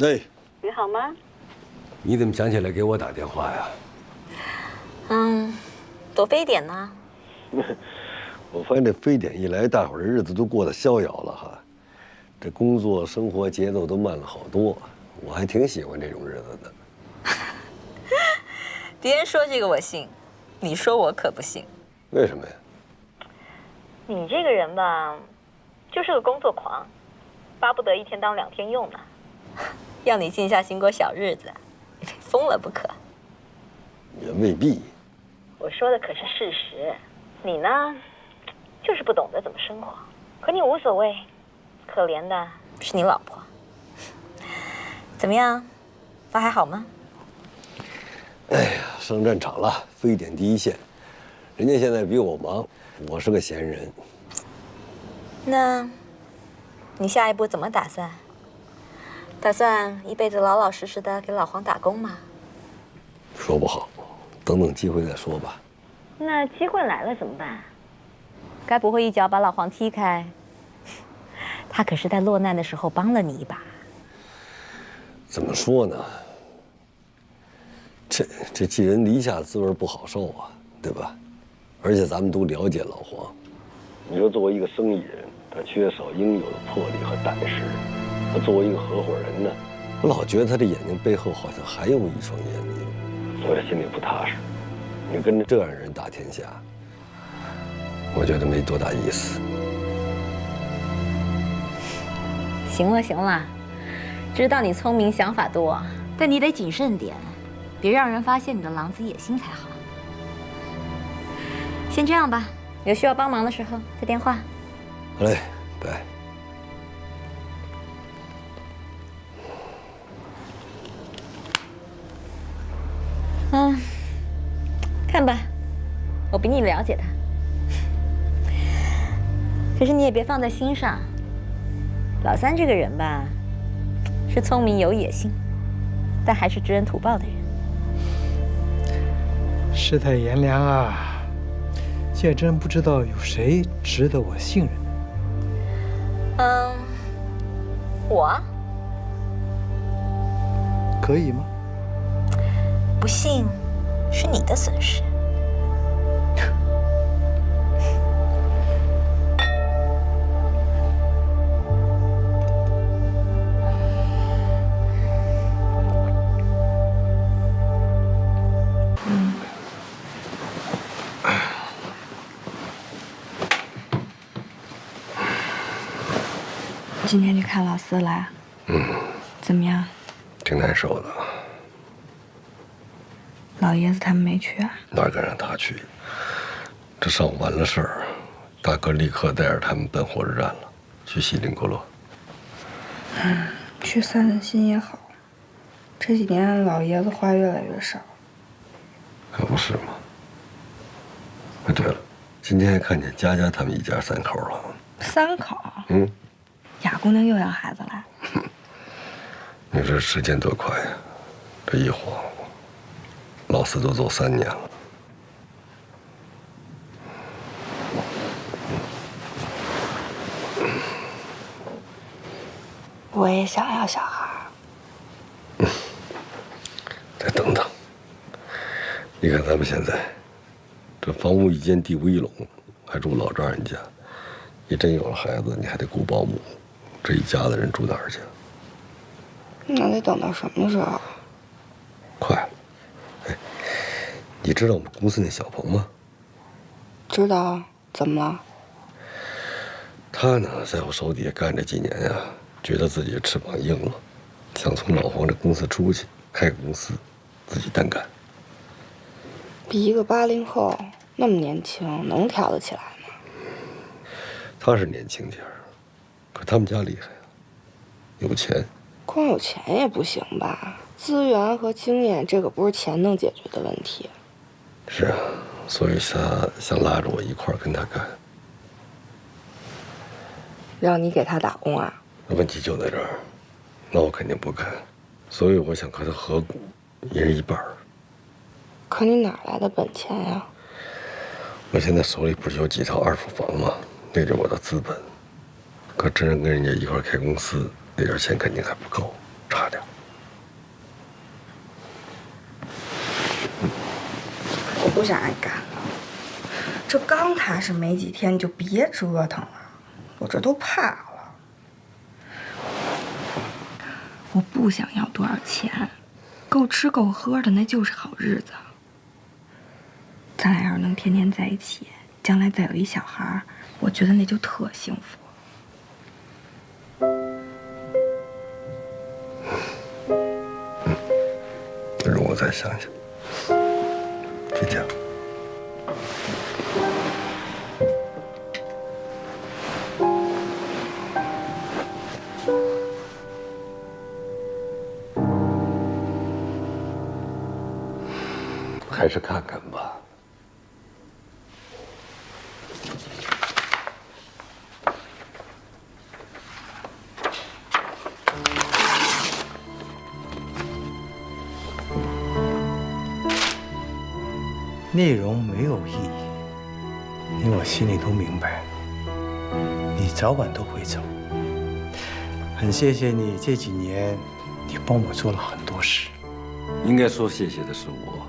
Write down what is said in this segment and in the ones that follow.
哎，你好吗？你怎么想起来给我打电话呀？多飞点呢。我发现这非典一来，大伙儿的日子都过得逍遥了哈。这工作生活节奏都慢了好多，我还挺喜欢这种日子的。别人说这个我信，你说我可不信。为什么呀？你这个人吧，就是个工作狂，巴不得一天当2天用呢。要你静下心过小日子，你非疯了不可。也未必。我说的可是事实，你呢，就是不懂得怎么生活。可你无所谓，可怜的是你老婆。怎么样，都还好吗？哎呀，上战场了，非典第一线，人家现在比我忙，我是个闲人。那，你下一步怎么打算？打算一辈子老老实实的给老黄打工吗？说不好，等等机会再说吧。那机会来了怎么办？该不会一脚把老黄踢开？他可是在落难的时候帮了你一把。怎么说呢？这寄人篱下滋味不好受啊，对吧？而且咱们都了解老黄，你说作为一个生意人，他缺少应有的魄力和胆识。他作为一个合伙人呢，我老觉得他这眼睛背后好像还有一双眼睛，我也心里不踏实。你跟着这样人打天下，我觉得没多大意思。行了行了，知道你聪明想法多，但你得谨慎点，别让人发现你的狼子野心才好。先这样吧，有需要帮忙的时候再电话。好嘞，拜。看吧，我比你了解他。可是你也别放在心上。老三这个人吧，是聪明有野心，但还是知恩图报的人。世态炎凉啊，现真不知道有谁值得我信任。我可以吗？不信，是你的损失。今天去看老四了，怎么样？挺难受的。老爷子他们没去啊？哪敢让他去？这上午完了事儿，大哥立刻带着他们奔火车站了，去锡林郭勒。去散散心也好。这几年老爷子话越来越少。可不是吗？哎，对了，今天还看见佳佳他们一家3口了。3口？雅姑娘又要孩子了。你说时间多快呀！这一晃，老四都走3年了。我也想要小孩。再等等。你看咱们现在，这房屋一间，地无一垄，还住老丈人家。你真有了孩子，你还得雇保姆，这一家子人住哪儿去？那得等到什么时候？快了。哎，你知道我们公司那小鹏吗？知道啊，怎么了？他呢，在我手底下干这几年呀，觉得自己翅膀硬了，想从老黄这公司出去，开个公司，自己单干。比一个80后那么年轻，能挑得起来吗？他是年轻点儿，可他们家厉害啊，有钱。光有钱也不行吧？资源和经验，这可不是钱能解决的问题。是啊，所以他想拉着我一块儿跟他干。让你给他打工啊？问题就在这儿，那我肯定不干，所以我想和他合股，一人1半。可你哪来的本钱呀？我现在手里不是有几套2手房吗？那就是我的资本。可真正跟人家一块儿开公司，那点钱肯定还不够，差点。我不想挨干了，这刚踏实没几天，你就别折腾了，我这都怕了。我不想要多少钱，够吃够喝的那就是好日子。咱俩要是能天天在一起，将来再有一小孩，我觉得那就特幸福。让我再想想。睡觉。还是看看吧。内容没有意义，你我心里都明白，你早晚都会走。很谢谢你这几年，你帮我做了很多事。应该说谢谢的是我，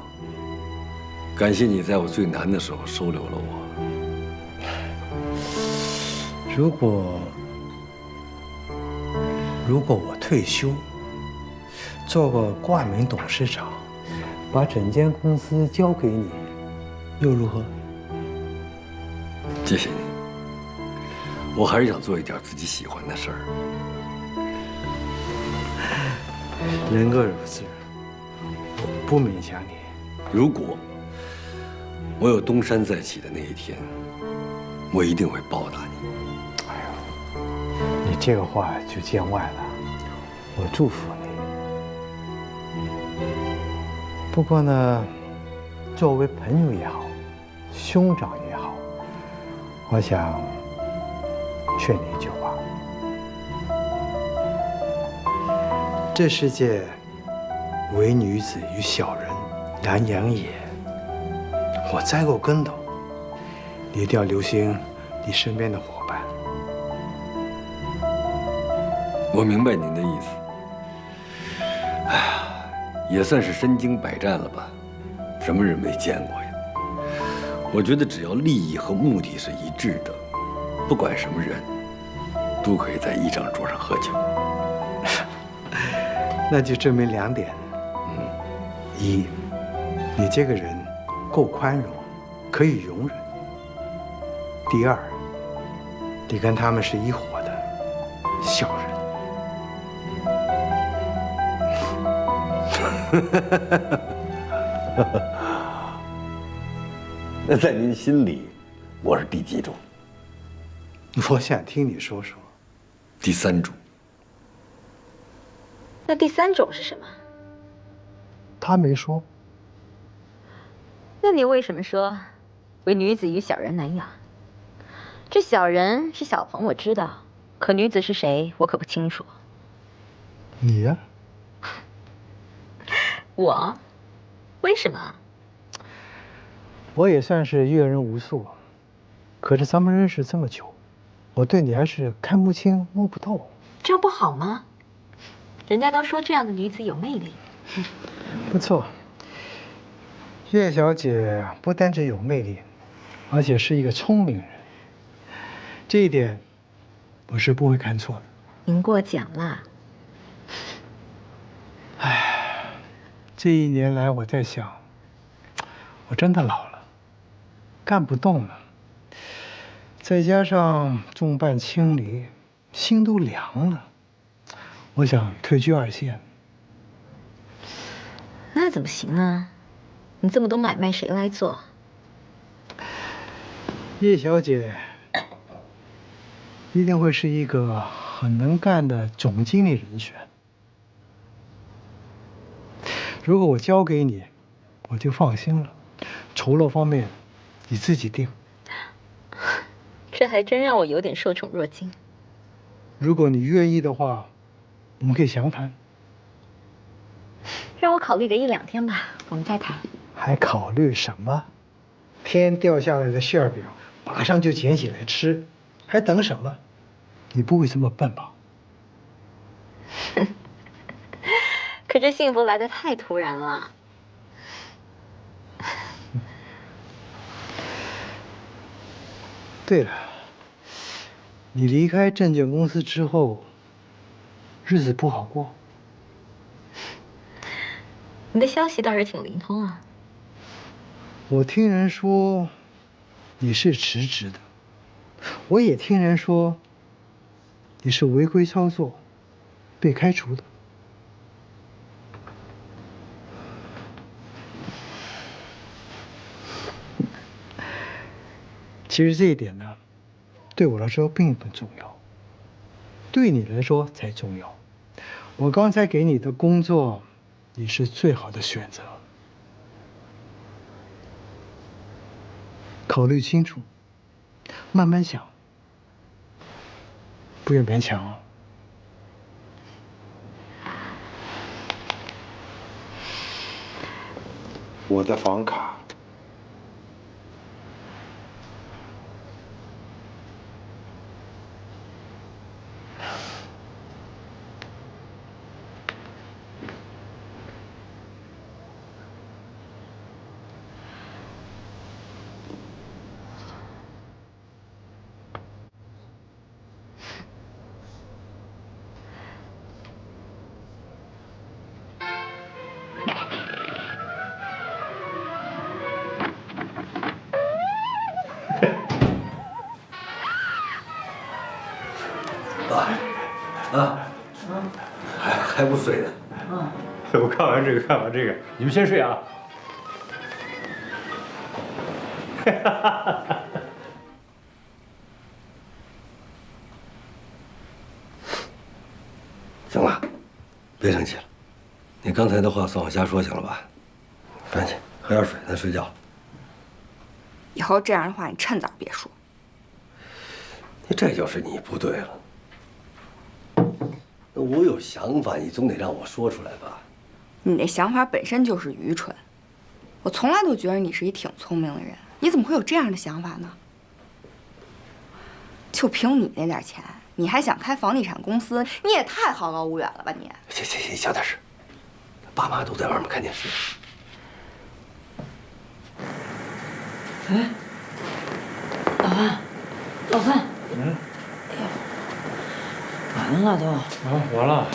感谢你在我最难的时候收留了我。如果我退休，做个挂名董事长，把整间公司交给你，又如何？谢谢你，我还是想做一点自己喜欢的事儿。人各如此，我不勉强你。如果我有东山再起的那一天，我一定会报答你。哎呦，你这个话就见外了，我祝福你。不过呢，作为朋友也好，兄长也好，我想劝你一句话：这世界唯女子与小人难养也。我栽过跟头，你一定要留心你身边的伙伴。我明白您的意思。哎呀，也算是身经百战了吧？什么人没见过呀？我觉得只要利益和目的是一致的，不管什么人，都可以在一张桌上喝酒。那就证明2点：一，你这个人够宽容，可以容忍；第二，你跟他们是一伙的小人。那在您心里，我是第几种？我想听你说说。第3种。那第3种是什么？他没说。那你为什么说唯女子与小人难养？这小人是小鹏，我知道，可女子是谁，我可不清楚。你呀？我？为什么？我也算是阅人无数，可是咱们认识这么久，我对你还是看不清摸不透。这样不好吗？人家都说这样的女子有魅力。不错，岳小姐不单只有魅力，而且是一个聪明人。这一点，我是不会看错的。您过奖了。唉，这1年来我在想，我真的老了，干不动了。再加上众叛亲离，心都凉了。我想退居2线。那怎么行啊？你这么多买卖谁来做？叶小姐一定会是一个很能干的总经理人选。如果我交给你，我就放心了。酬劳方面，你自己定。这还真让我有点受宠若惊。如果你愿意的话，我们可以详谈。让我考虑个1、2天吧，我们再谈。还考虑什么？天掉下来的馅饼，马上就捡起来吃，还等什么？你不会这么笨吧？可这幸福来得太突然了。对了，你离开证券公司之后，日子不好过。你的消息倒是挺灵通啊。我听人说你是辞职的，我也听人说你是违规操作被开除的。其实这一点呢，对我来说并不重要，对你来说才重要。我刚才给你的工作，你是最好的选择。考虑清楚，慢慢想，不要勉强哦。我的房卡。还不睡呢？我看完这个，你们先睡啊。行了，别生气了。你刚才的话算我瞎说，行了吧？赶紧喝点水，咱睡觉。以后这样的话，你趁早别说。这就是你不对了。那我有想法，你总得让我说出来吧？你那想法本身就是愚蠢。我从来都觉得你是一挺聪明的人，你怎么会有这样的想法呢？就凭你那点钱，你还想开房地产公司？你也太好高骛远了吧你！行，小点声，爸妈都在外面看电视。哎，老范，哎呀，完了都。完了。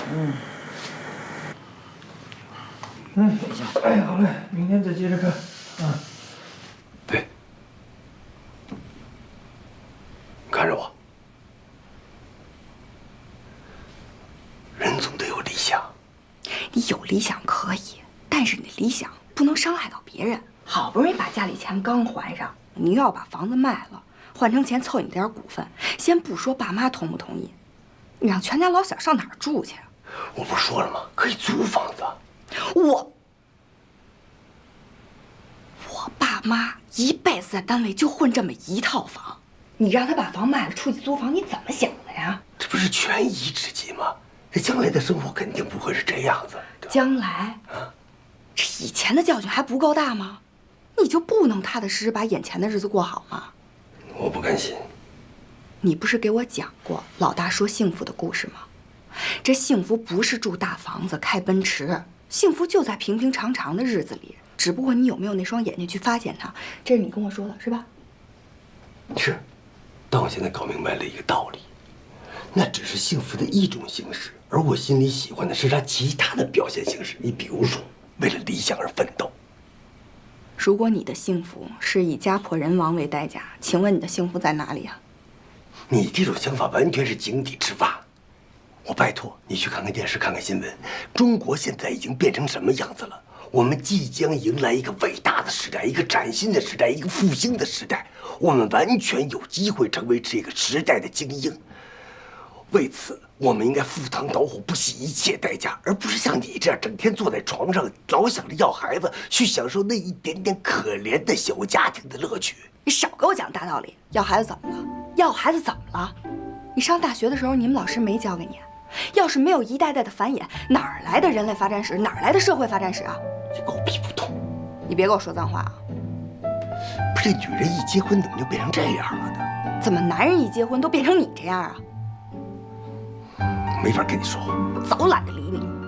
哎，好嘞，明天再接着看。对，看着我，人总得有理想。你有理想可以，但是你的理想不能伤害到别人。好不容易把家里钱刚还上，你又要把房子卖了，换成钱凑你点股份。先不说爸妈同不同意，你让全家老小上哪儿住去？我不是说了吗？可以租房子。我爸妈一辈子在单位就混这么一套房，你让他把房卖了出去租房，你怎么想的呀？这不是权宜之计吗？这将来的生活肯定不会是这样子。将来，这以前的教训还不够大吗？你就不能踏踏实实把眼前的日子过好吗？我不甘心。你不是给我讲过老大说幸福的故事吗？这幸福不是住大房子、开奔驰，幸福就在平平常常的日子里。只不过你有没有那双眼睛去发现它？这是你跟我说的，是吧？是，但我现在搞明白了一个道理，那只是幸福的一种形式，而我心里喜欢的是它其他的表现形式。你比如说，为了理想而奋斗。如果你的幸福是以家破人亡为代价，请问你的幸福在哪里啊？你这种想法完全是井底之蛙。我拜托你去看看电视，看看新闻，中国现在已经变成什么样子了？我们即将迎来一个伟大的时代，一个崭新的时代，一个复兴的时代。我们完全有机会成为这个时代的精英。为此，我们应该赴汤蹈火，不惜一切代价，而不是像你这样整天坐在床上，老想着要孩子，去享受那一点点可怜的小家庭的乐趣。你少给我讲大道理！要孩子怎么了？要孩子怎么了？你上大学的时候，你们老师没教给你？要是没有一代代的繁衍，哪儿来的人类发展史？哪儿来的社会发展史啊？这狗屁不通！你别给我说脏话啊！不是，这女人一结婚怎么就变成这样了呢？怎么男人一结婚都变成你这样啊？没法跟你说话，我早懒得理你。